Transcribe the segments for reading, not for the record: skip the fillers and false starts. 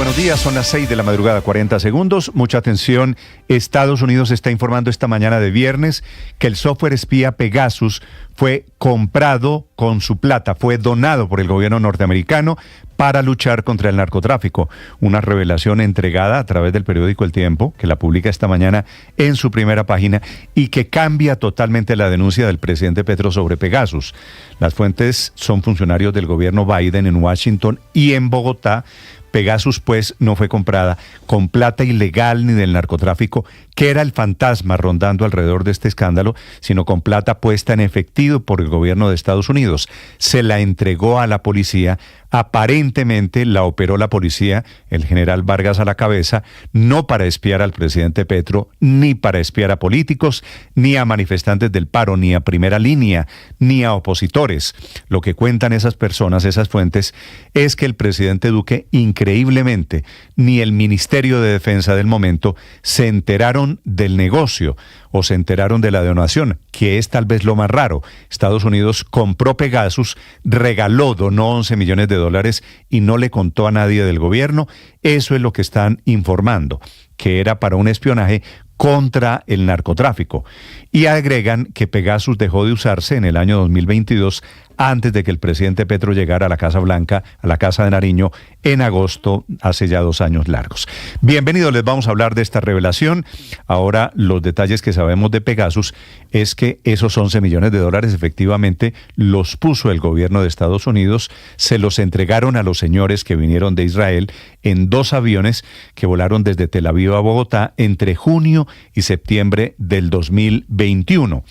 buenos días. Son las 6 de la madrugada, 40 segundos. Mucha atención. Estados Unidos está informando esta mañana de viernes que el software espía Pegasus fue comprado con su plata, fue donado por el gobierno norteamericano para luchar contra el narcotráfico. Una revelación entregada a través del periódico El Tiempo, que la publica esta mañana en su primera página y que cambia totalmente la denuncia del presidente Petro sobre Pegasus. Las fuentes son funcionarios del gobierno Biden en Washington y en Bogotá. Pegasus, pues, no fue comprada con plata ilegal ni del narcotráfico, que era el fantasma rondando alrededor de este escándalo, sino con plata puesta en efectivo por el gobierno de Estados Unidos. Se la entregó a la policía, aparentemente la operó la policía, el general Vargas a la cabeza, no para espiar al presidente Petro, ni para espiar a políticos, ni a manifestantes del paro, ni a primera línea, ni a opositores. Lo que cuentan esas personas, esas fuentes, es que el presidente Duque, increíblemente, ni el Ministerio de Defensa del momento se enteraron del negocio o se enteraron de la donación, que es tal vez lo más raro. Estados Unidos compró Pegasus, regaló, donó 11 millones de dólares y no le contó a nadie del gobierno. Eso es lo que están informando, que era para un espionaje contra el narcotráfico. Y agregan que Pegasus dejó de usarse en el año 2022, antes de que el presidente Petro llegara a la Casa Blanca, a la Casa de Nariño, en agosto, hace ya 2 años largos. Bienvenidos, les vamos a hablar de esta revelación. Ahora, los detalles que sabemos de Pegasus es que esos 11 millones de dólares efectivamente los puso el gobierno de Estados Unidos, se los entregaron a los señores que vinieron de Israel en 2 aviones que volaron desde Tel Aviv a Bogotá entre junio y septiembre del 2021.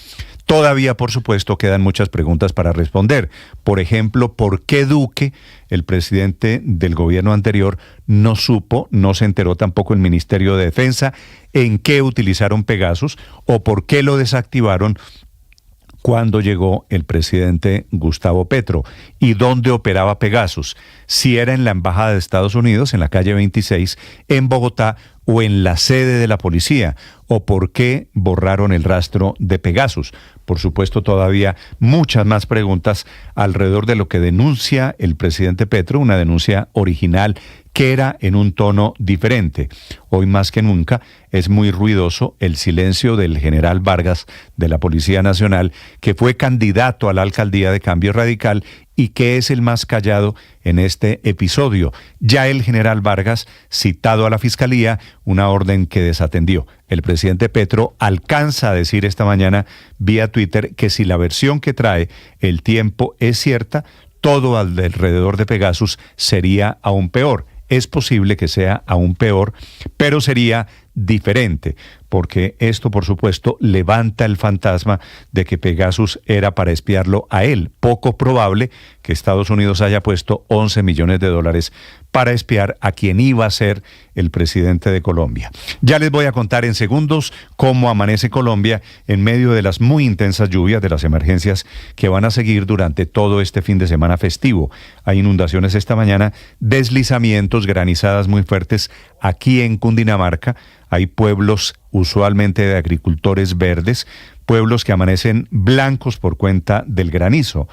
Todavía, por supuesto, quedan muchas preguntas para responder. Por ejemplo, ¿por qué Duque, el presidente del gobierno anterior, no supo, no se enteró tampoco el Ministerio de Defensa en qué utilizaron Pegasus o por qué lo desactivaron cuando llegó el presidente Gustavo Petro? ¿Y dónde operaba Pegasus? Si era en la Embajada de Estados Unidos, en la calle 26, en Bogotá, o en la sede de la policía, o por qué borraron el rastro de Pegasus. Por supuesto, todavía muchas más preguntas alrededor de lo que denuncia el presidente Petro, una denuncia original que era en un tono diferente. Hoy más que nunca es muy ruidoso el silencio del general Vargas de la Policía Nacional, que fue candidato a la alcaldía de Cambio Radical y que es el más callado en este episodio. Ya el general Vargas, citado a la Fiscalía, una orden que desatendió. El presidente Petro alcanza a decir esta mañana vía Twitter que si la versión que trae El Tiempo es cierta, todo alrededor de Pegasus sería aún peor. Es posible que sea aún peor, pero sería diferente, porque esto, por supuesto, levanta el fantasma de que Pegasus era para espiarlo a él. Poco probable que Estados Unidos haya puesto 11 millones de dólares para espiar a quien iba a ser el presidente de Colombia. Ya les voy a contar en segundos cómo amanece Colombia en medio de las muy intensas lluvias, de las emergencias que van a seguir durante todo este fin de semana festivo. Hay inundaciones esta mañana, deslizamientos, granizadas muy fuertes aquí en Cundinamarca. Hay pueblos usualmente de agricultores verdes, pueblos que amanecen blancos por cuenta del granizo.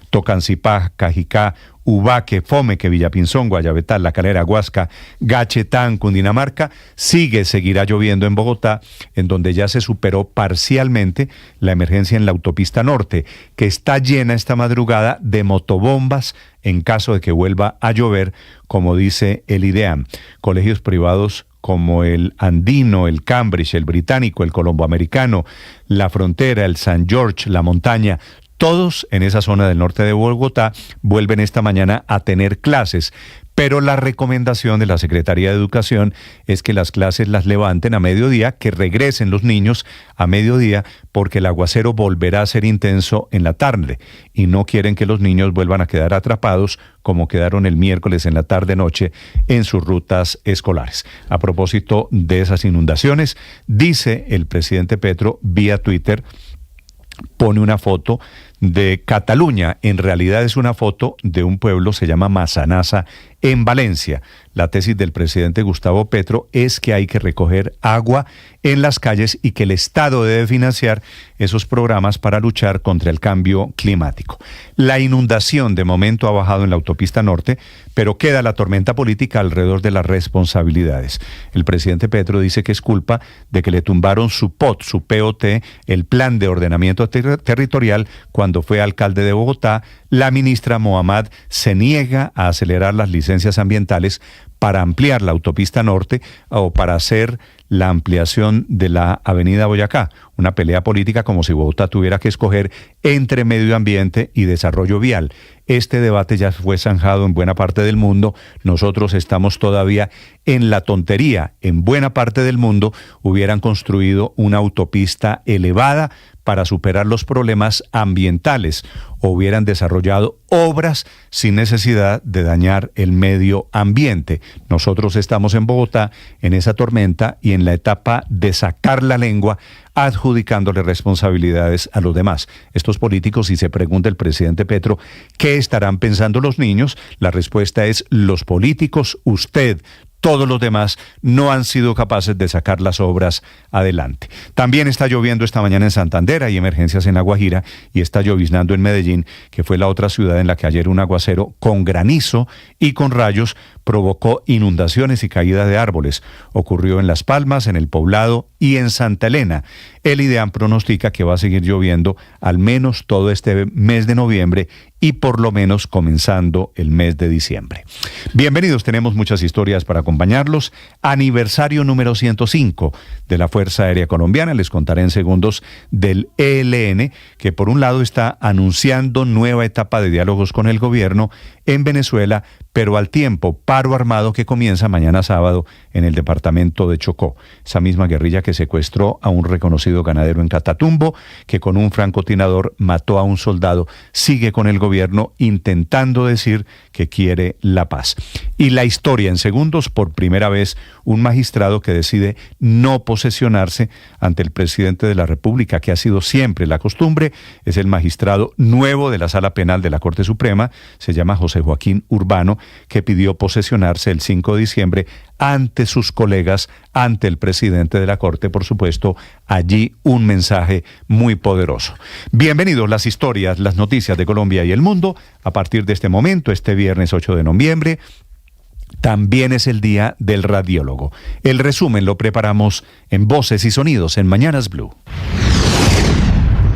Tocancipá, Cajicá, Ubaque, Fomeque, Villapinzón, Guayabetal, La Calera, Huasca, Gachetán, Cundinamarca. Seguirá lloviendo en Bogotá, en donde ya se superó parcialmente la emergencia en la autopista norte, que está llena esta madrugada de motobombas en caso de que vuelva a llover, como dice el IDEAM. Colegios privados como el Andino, el Cambridge, el Británico, el Colomboamericano, la Frontera, el San George, la Montaña, todos en esa zona del norte de Bogotá vuelven esta mañana a tener clases, pero la recomendación de la Secretaría de Educación es que las clases las levanten a mediodía, que regresen los niños a mediodía, porque el aguacero volverá a ser intenso en la tarde y no quieren que los niños vuelvan a quedar atrapados como quedaron el miércoles en la tarde-noche en sus rutas escolares. A propósito de esas inundaciones, dice el presidente Petro vía Twitter, pone una foto de Cataluña. En realidad es una foto de un pueblo, se llama Massanassa, en Valencia. La tesis del presidente Gustavo Petro es que hay que recoger agua en las calles y que el Estado debe financiar esos programas para luchar contra el cambio climático. La inundación de momento ha bajado en la autopista norte, pero queda la tormenta política alrededor de las responsabilidades. El presidente Petro dice que es culpa de que le tumbaron su POT, el Plan de Ordenamiento Territorial, cuando fue alcalde de Bogotá. La ministra Mohamed se niega a acelerar las licencias ambientales para ampliar la autopista norte o para hacer la ampliación de la avenida Boyacá. Una pelea política como si Bogotá tuviera que escoger entre medio ambiente y desarrollo vial. Este debate ya fue zanjado en buena parte del mundo. Nosotros estamos todavía en la tontería. En buena parte del mundo hubieran construido una autopista elevada para superar los problemas ambientales, o hubieran desarrollado obras sin necesidad de dañar el medio ambiente. Nosotros estamos en Bogotá en esa tormenta y en la etapa de sacar la lengua, adjudicándole responsabilidades a los demás. Estos políticos, si se pregunta el presidente Petro, ¿qué estarán pensando los niños? La respuesta es: los políticos, usted, todos los demás no han sido capaces de sacar las obras adelante. También está lloviendo esta mañana en Santander, hay emergencias en La Guajira, y está lloviznando en Medellín, que fue la otra ciudad en la que ayer un aguacero con granizo y con rayos provocó inundaciones y caída de árboles. Ocurrió en Las Palmas, en El Poblado y en Santa Elena. El IDEAM pronostica que va a seguir lloviendo al menos todo este mes de noviembre y por lo menos comenzando el mes de diciembre. Bienvenidos, tenemos muchas historias para acompañarlos. Aniversario número 105 de la Fuerza Aérea Colombiana. Les contaré en segundos del ELN, que por un lado está anunciando nueva etapa de diálogos con el gobierno en Venezuela, pero al tiempo paro armado que comienza mañana sábado en el departamento de Chocó. Esa misma guerrilla que secuestró a un reconocido ganadero en Catatumbo, que con un francotirador mató a un soldado, sigue con el gobierno intentando decir que quiere la paz. Y la historia en segundos, por primera vez, un magistrado que decide no posesionarse ante el presidente de la República, que ha sido siempre la costumbre, es el magistrado nuevo de la Sala Penal de la Corte Suprema, se llama José Joaquín Urbano, que pidió posesionarse el 5 de diciembre ante sus colegas, ante el presidente de la Corte, por supuesto, allí un mensaje muy poderoso. Bienvenidos las historias, las noticias de Colombia y el mundo. A partir de este momento, este viernes 8 de noviembre, también es el día del radiólogo. El resumen lo preparamos en Voces y Sonidos en Mañanas Blue.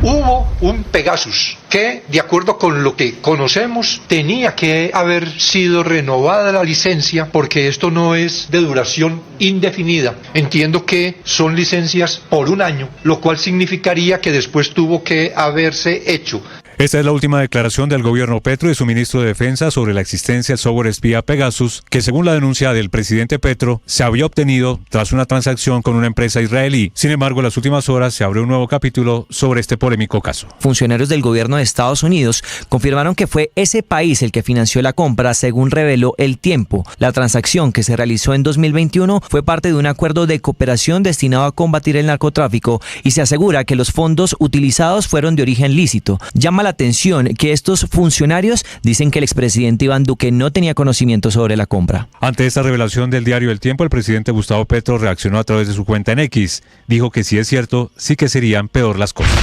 Hubo un Pegasus que, de acuerdo con lo que conocemos, tenía que haber sido renovada la licencia, porque esto no es de duración indefinida. Entiendo que son licencias por un año, lo cual significaría que después tuvo que haberse hecho. Esta es la última declaración del gobierno Petro y su ministro de Defensa sobre la existencia del software espía Pegasus, que según la denuncia del presidente Petro, se había obtenido tras una transacción con una empresa israelí. Sin embargo, en las últimas horas se abrió un nuevo capítulo sobre este polémico caso. Funcionarios del gobierno de Estados Unidos confirmaron que fue ese país el que financió la compra, según reveló El Tiempo. La transacción, que se realizó en 2021, fue parte de un acuerdo de cooperación destinado a combatir el narcotráfico, y se asegura que los fondos utilizados fueron de origen lícito. Llama la atención que estos funcionarios dicen que el expresidente Iván Duque no tenía conocimiento sobre la compra. Ante esta revelación del diario El Tiempo, el presidente Gustavo Petro reaccionó a través de su cuenta en X. Dijo que si es cierto, sí que serían peor las cosas.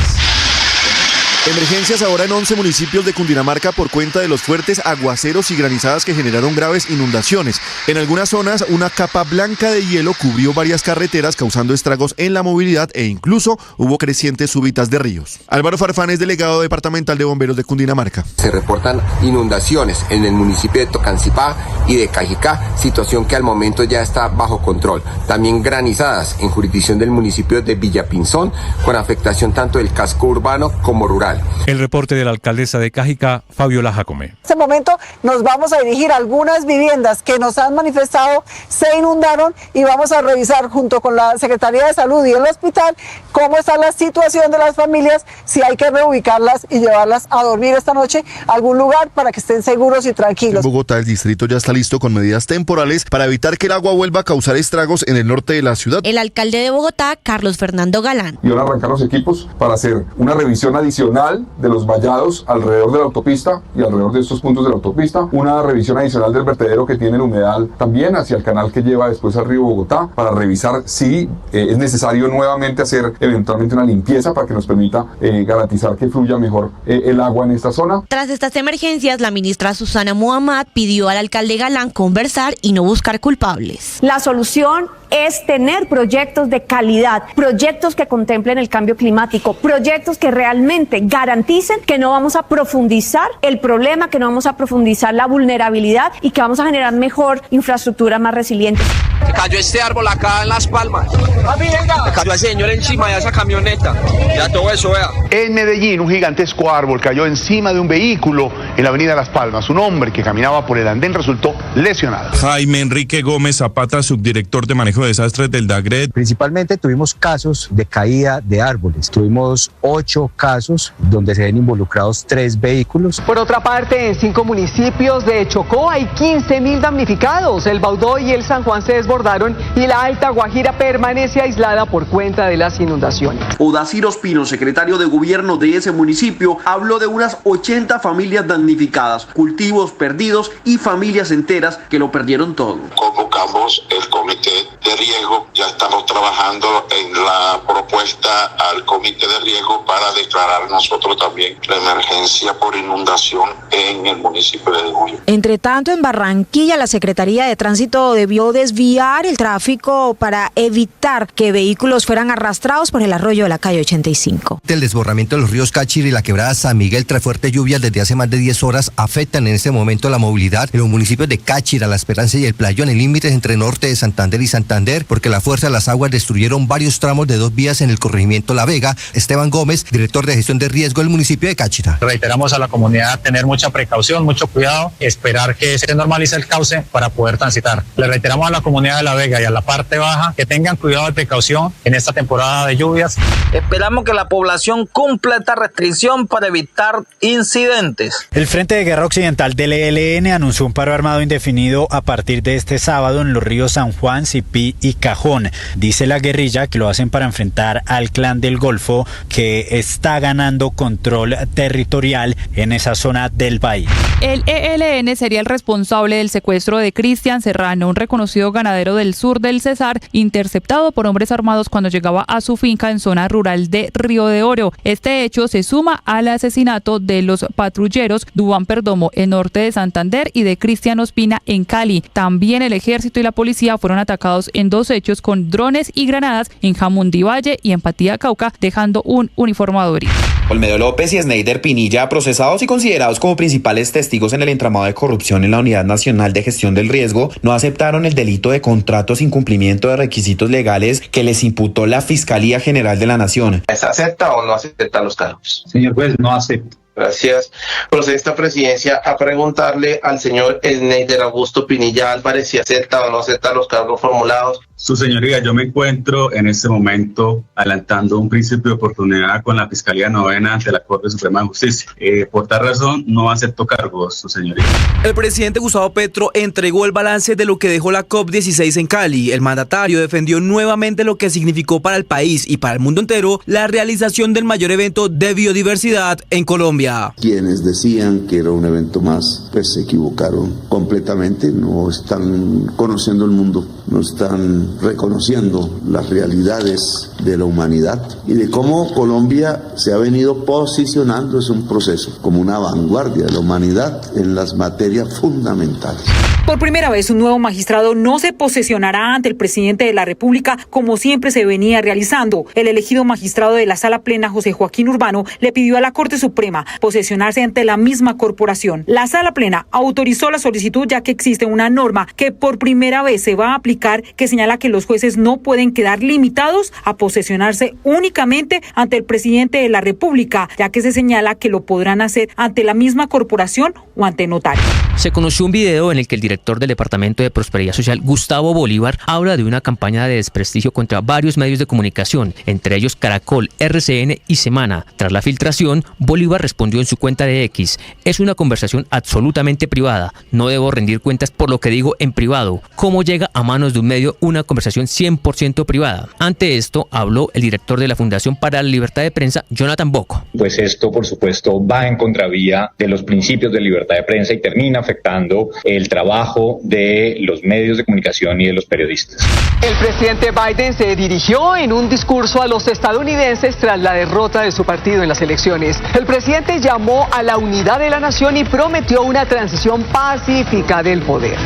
Emergencias ahora en 11 municipios de Cundinamarca por cuenta de los fuertes aguaceros y granizadas que generaron graves inundaciones. En algunas zonas, una capa blanca de hielo cubrió varias carreteras, causando estragos en la movilidad, e incluso hubo crecientes súbitas de ríos. Álvaro Farfán es delegado departamental de bomberos de Cundinamarca. Se reportan inundaciones en el municipio de Tocancipá y de Cajicá, situación que al momento ya está bajo control. También granizadas en jurisdicción del municipio de Villapinzón, con afectación tanto del casco urbano como rural. El reporte de la alcaldesa de Cajicá, Fabiola Jacome. En este momento nos vamos a dirigir a algunas viviendas que nos han manifestado se inundaron, y vamos a revisar junto con la Secretaría de Salud y el hospital cómo está la situación de las familias, si hay que reubicarlas y llevarlas a dormir esta noche a algún lugar para que estén seguros y tranquilos. En Bogotá, el distrito ya está listo con medidas temporales para evitar que el agua vuelva a causar estragos en el norte de la ciudad. El alcalde de Bogotá, Carlos Fernando Galán. Y van a arrancar los equipos para hacer una revisión adicional general de los vallados alrededor de la autopista y alrededor de estos puntos de la autopista, una revisión adicional del vertedero que tiene el humedal también hacia el canal que lleva después al río Bogotá, para revisar si es necesario nuevamente hacer eventualmente una limpieza para que nos permita garantizar que fluya mejor el agua en esta zona. Tras estas emergencias, la ministra Susana Muhammad pidió al alcalde Galán conversar y no buscar culpables. La solución es tener proyectos de calidad, proyectos que contemplen el cambio climático, proyectos que realmente garanticen que no vamos a profundizar el problema, que no vamos a profundizar la vulnerabilidad y que vamos a generar mejor infraestructura más resiliente. Se cayó este árbol acá en Las Palmas. Se cayó ese señor encima de esa camioneta. Ya todo eso, vea. En Medellín, un gigantesco árbol cayó encima de un vehículo en la avenida Las Palmas. Un hombre que caminaba por el andén resultó lesionado. Jaime Enrique Gómez Zapata, subdirector de manejo de desastres del DAGRED. Principalmente tuvimos casos de caída de árboles. Tuvimos 8 casos donde se ven involucrados 3 vehículos. Por otra parte, en 5 municipios de Chocó hay 15.000 damnificados. El Baudó y el San Juan se desbordaron y la Alta Guajira permanece aislada por cuenta de las inundaciones. Odacir Ospino, secretario de gobierno de ese municipio, habló de unas 80 familias damnificadas, cultivos perdidos y familias enteras que lo perdieron todo. Convocamos el comité de riesgo, ya estamos trabajando en la propuesta al comité de riesgo para declarar nosotros también la emergencia por inundación en el municipio de Huila. Entre tanto, en Barranquilla, la Secretaría de Tránsito debió desviar el tráfico para evitar que vehículos fueran arrastrados por el arroyo de la calle 85. El desbordamiento de los ríos Cáchira y la quebrada San Miguel tras fuertes lluvias desde hace más de 10 horas afectan en este momento la movilidad en los municipios de Cáchira, La Esperanza y El Playón, en límites entre norte de Santander y Santander, porque la fuerza de las aguas destruyeron varios tramos de 2 vías en el corregimiento La Vega. Esteban Gómez, director de gestión de riesgo del municipio de Cáchira. Reiteramos a la comunidad tener mucha precaución, mucho cuidado, esperar que se normalice el cauce para poder transitar. Le reiteramos a la comunidad de La Vega y a la parte baja que tengan cuidado y precaución en esta temporada de lluvias. Esperamos que la población cumpla esta restricción para evitar incidentes. El Frente de Guerra Occidental del ELN anunció un paro armado indefinido a partir de este sábado en los ríos San Juan, Sipí y Cajón. Dice la guerrilla que lo hacen para enfrentar al Clan del Golfo, que está ganando control territorial en esa zona del país. El ELN sería el responsable del secuestro de Cristian Serrano, un reconocido ganadero del sur del Cesar, interceptado por hombres armados cuando llegaba a su finca en zona rural de Río de Oro. Este hecho se suma al asesinato de los patrulleros Duván Perdomo en norte de Santander y de Cristian Ospina en Cali. También el ejército y la policía fueron atacados en 2 hechos con drones y granadas en Jamundí-Valle y en Patía, Cauca, dejando un uniformado herido. Olmedo López y Sneider Pinilla, procesados y considerados como principales testigos en el entramado de corrupción en la Unidad Nacional de Gestión del Riesgo, no aceptaron el delito de contrato sin cumplimiento de requisitos legales que les imputó la Fiscalía General de la Nación. ¿Se acepta o no acepta los cargos? Señor juez, no acepto. Gracias. Procede esta presidencia a preguntarle al señor Sneider Augusto Pinilla Álvarez si acepta o no acepta los cargos formulados. Su señoría, yo me encuentro en este momento adelantando un principio de oportunidad con la Fiscalía Novena ante la Corte Suprema de Justicia. Por tal razón, no acepto cargos, su señoría. El presidente Gustavo Petro entregó el balance de lo que dejó la COP16 en Cali. El mandatario defendió nuevamente lo que significó para el país y para el mundo entero la realización del mayor evento de biodiversidad en Colombia. Quienes decían que era un evento más, pues se equivocaron completamente. No están conociendo el mundo, no están reconociendo las realidades de la humanidad y de cómo Colombia se ha venido posicionando, es un proceso, como una vanguardia de la humanidad en las materias fundamentales. Por primera vez, un nuevo magistrado no se posesionará ante el presidente de la República como siempre se venía realizando. El elegido magistrado de la Sala Plena, José Joaquín Urbano, le pidió a la Corte Suprema posesionarse ante la misma corporación. La Sala Plena autorizó la solicitud ya que existe una norma que por primera vez se va a aplicar que señala que los jueces no pueden quedar limitados a posesionarse únicamente ante el presidente de la República, ya que se señala que lo podrán hacer ante la misma corporación o ante notario. Se conoció un video en el que el director del Departamento de Prosperidad Social, Gustavo Bolívar, habla de una campaña de desprestigio contra varios medios de comunicación, entre ellos Caracol, RCN y Semana. Tras la filtración, Bolívar respondió respondió en su cuenta de X: es una conversación absolutamente privada. No debo rendir cuentas por lo que digo en privado. ¿Cómo llega a manos de un medio una conversación 100% privada? Ante esto habló el director de la Fundación para la Libertad de Prensa, Jonathan Bocco. Pues esto, por supuesto, va en contravía de los principios de libertad de prensa y termina afectando el trabajo de los medios de comunicación y de los periodistas. El presidente Biden se dirigió en un discurso a los estadounidenses tras la derrota de su partido en las elecciones. El presidente llamó a la unidad de la nación y prometió una transición pacífica del poder.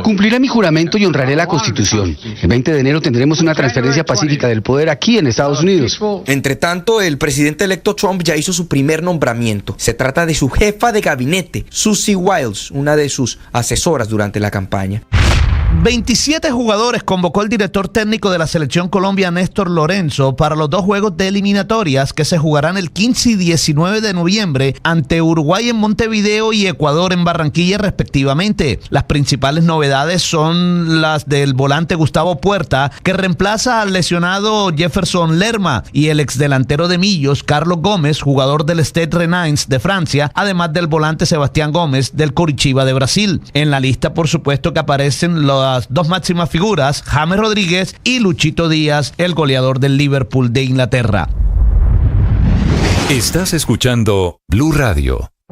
Cumpliré mi juramento y honraré la Constitución. El 20 de enero tendremos una transferencia pacífica del poder aquí en Estados Unidos. Entre tanto, el presidente electo Trump ya hizo su primer nombramiento. Se trata de su jefa de gabinete, Susie Wiles, una de sus asesoras durante la campaña. 27 jugadores convocó el director técnico de la Selección Colombia, Néstor Lorenzo, para los 2 juegos de eliminatorias que se jugarán el 15 y 19 de noviembre ante Uruguay en Montevideo y Ecuador en Barranquilla respectivamente. Las principales novedades son las del volante Gustavo Puerta, que reemplaza al lesionado Jefferson Lerma, y el exdelantero de Millos, Carlos Gómez, jugador del Stade Rennais de Francia, además del volante Sebastián Gómez del Coritiba de Brasil. En la lista, por supuesto, que aparecen las 2 máximas figuras, James Rodríguez y Luchito Díaz, el goleador del Liverpool de Inglaterra. Estás escuchando Blue Radio.